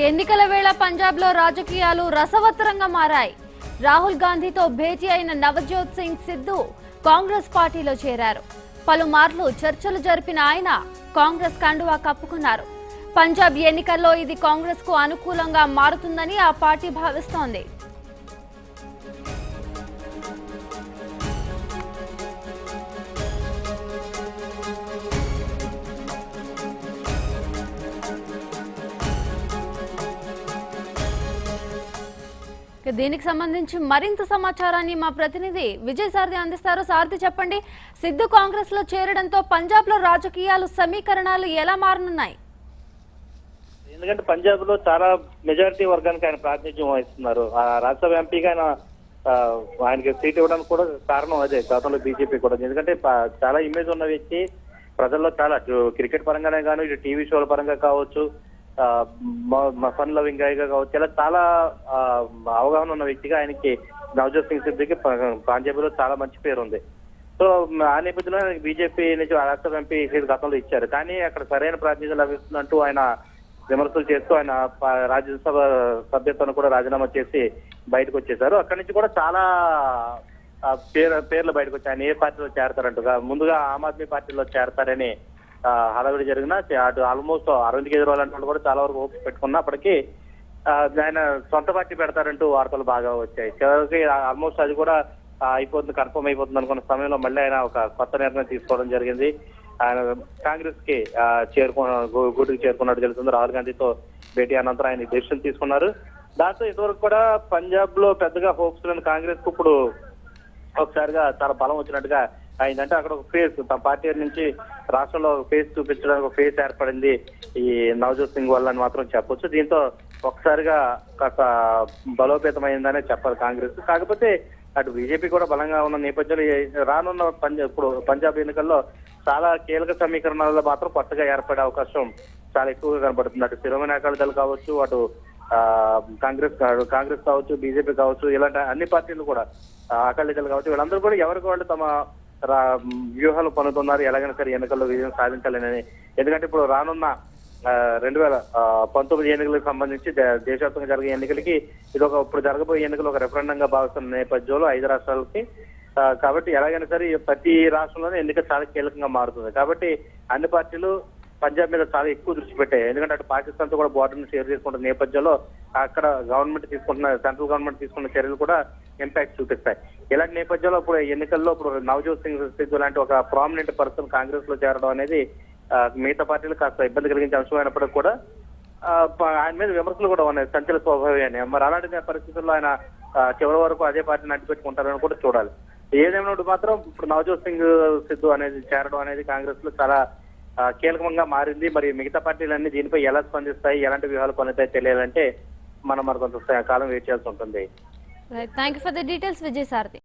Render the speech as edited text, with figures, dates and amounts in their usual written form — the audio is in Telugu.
ఎన్నికల వేళ పంజాబ్ లో రాజకీయాలు రసవత్తరంగా మారాయి. రాహుల్ గాంధీతో భేటీ అయిన నవజోత్ సింగ్ సిద్ధు కాంగ్రెస్ పార్టీలో చేరారు. పలుమార్లు చర్చలు జరిపిన ఆయన కాంగ్రెస్ కండువా కప్పుకున్నారు. పంజాబ్ ఎన్నికల్లో ఇది కాంగ్రెస్ కు అనుకూలంగా మారుతుందని ఆ పార్టీ భావిస్తోంది. దీనికి సంబంధించి మరింత సమాచారాన్ని మా ప్రతినిధి విజయ్ సారథి అందిస్తారు. సారథి, చెప్పండి, సిద్ధు కాంగ్రెస్ లో చేరడంతో పంజాబ్ లో రాజకీయాలు సమీకరణాలు ఎలా మారనున్నాయి? ఎందుకంటే పంజాబ్ లో చాలా మెజారిటీ వర్గానికి ఆయన ప్రాతినిధ్యం వహిస్తున్నారు. రాజ్యసభ ఎంపీగా ఆయనకి సీట్ ఇవ్వడానికి కూడా కారణం అదే, గతంలో బీజేపీ కూడా. ఎందుకంటే చాలా ఇమేజ్ ఉన్న వ్యక్తి, ప్రజల్లో చాలా క్రికెట్ పరంగానే కానీ, ఇటు టీవీ షోల పరంగా కావచ్చు, ఫన్ లవింగ్ గాయగా కావచ్చు, ఇలా చాలా అవగాహన ఉన్న వ్యక్తిగా ఆయనకి నవజోత్ సింగ్ సిద్దికి పంజాబ్ లో చాలా మంచి పేరు ఉంది. సో ఆ నేపథ్యంలో బీజేపీ నుంచి రాజ్యసభ ఎంపీ గతంలో ఇచ్చారు, కానీ అక్కడ సరైన ప్రాతినిధ్యం లభిస్తుందంటూ ఆయన విమర్శలు చేస్తూ ఆయన రాజ్యసభ సభ్యత్వాన్ని కూడా రాజీనామా చేసి బయటకు వచ్చేశారు. అక్కడి నుంచి కూడా చాలా పేర్లు బయటకు వచ్చాయి. ఆయన ఏ పార్టీలో చేరతారంటూ. ముందుగా ఆమ్ ఆద్మీ పార్టీలో చేరతారని హడావిడి జరిగిన అటు ఆల్మోస్ట్ అరవింద్ కేజ్రీవాల్ అంటే కూడా చాలా వరకు హోప్స్ పెట్టుకున్నప్పటికీ ఆయన సొంత పార్టీ పెడతారంటూ వార్తలు బాగా వచ్చాయి. చివరికి ఆల్మోస్ట్ అది కూడా అయిపోతుంది, కన్ఫర్మ్ అయిపోతుంది అనుకున్న సమయంలో మళ్ళీ ఆయన ఒక కొత్త నిర్ణయం తీసుకోవడం జరిగింది. ఆయన కాంగ్రెస్ కి గూటికి చేరుకున్నట్టు తెలుస్తుంది. రాహుల్ గాంధీతో భేటీ అనంతరం ఆయన డెసిషన్ తీసుకున్నారు. దాంతో ఇంతవరకు కూడా పంజాబ్ లో పెద్దగా హోప్స్ లేని కాంగ్రెస్ కు ఇప్పుడు ఒకసారిగా చాలా బలం వచ్చినట్టుగా అయిందంటే అక్కడ ఒక ఫేస్, తమ పార్టీ నుంచి రాష్ట్రంలో ఫేస్ చూపించడానికి ఒక ఫేస్ ఏర్పడింది ఈ నవజోత్ సింగ్ వల్ల అని మాత్రం చెప్పొచ్చు. దీంతో ఒకసారిగా కాస్త బలోపేతమైందనే చెప్పాలి కాంగ్రెస్. కాకపోతే అటు బీజేపీ కూడా బలంగా ఉన్న నేపథ్యంలో రానున్న ఇప్పుడు పంజాబ్ ఎన్నికల్లో చాలా కీలక సమీకరణాల్లో మాత్రం కొత్తగా ఏర్పడే అవకాశం చాలా ఎక్కువగా కనబడుతుంది. అటు శిరోమణి అకాలీ దళ్ కావచ్చు, అటు కాంగ్రెస్ కావచ్చు, బీజేపీ కావచ్చు, ఇలాంటి అన్ని పార్టీలు కూడా, అకాలీ దళ్ కావచ్చు, వీళ్ళందరూ కూడా ఎవరికి వాళ్ళు తమ వ్యూహాలు పనుతున్నారు. ఎలాగైనా సరే ఎన్నికల్లో విజయం సాధించాలని. ఎందుకంటే ఇప్పుడు రానున్న 2019 ఎన్నికలకు సంబంధించి దేశవ్యాప్తంగా జరిగే ఎన్నికలకి ఇది ఇప్పుడు జరగబోయే ఎన్నికలు ఒక రెఫరెండంగా భావిస్తున్న నేపథ్యంలో 5 రాష్ట్రాలకి. కాబట్టి ఎలాగైనా సరే ప్రతి రాష్ట్రంలోనే ఎన్నిక చాలా కీలకంగా మారుతుంది. కాబట్టి అన్ని పార్టీలు పంజాబ్ మీద చాలా ఎక్కువ దృష్టి పెట్టాయి. ఎందుకంటే అటు పాకిస్తాన్ తో కూడా బోర్డర్ను షేర్ చేసుకుంటున్న నేపథ్యంలో అక్కడ సెంట్రల్ గవర్నమెంట్ తీసుకున్న చర్యలు కూడా ఇంపాక్ట్ చూపిస్తాయి. ఇలాంటి నేపథ్యంలో ఇప్పుడు ఎన్నికల్లో ఇప్పుడు నవజోత్ సింగ్ సిద్ధు లాంటి ఒక ప్రామినెంట్ పర్సన్ కాంగ్రెస్ లో చేరడం అనేది మిగతా పార్టీలు కాస్త ఇబ్బంది కలిగించే అంశం అయినప్పటికీ కూడా ఆయన మీద విమర్శలు కూడా ఉన్నాయి, సంచల స్వభావాన్ని. మరి అలాంటి పరిస్థితుల్లో ఆయన చివరి వరకు అదే పార్టీని అడ్డుపెట్టుకుంటారని కూడా చూడాలి. ఏదేమైనా మాత్రం ఇప్పుడు నవజోత్ సింగ్ సిద్ధు అనేది చేరడం అనేది కాంగ్రెస్ లో చాలా కీలకంగా మారింది. మరి మిగతా పార్టీలన్నీ దీనిపై ఎలా స్పందిస్తాయి, ఎలాంటి వ్యూహాలు పనితాయి తెలియాలంటే మనం మరి కొంత కాలం వెయిట్ చేయాల్సి ఉంటుంది. Thank you for the details Vijay Sarathi.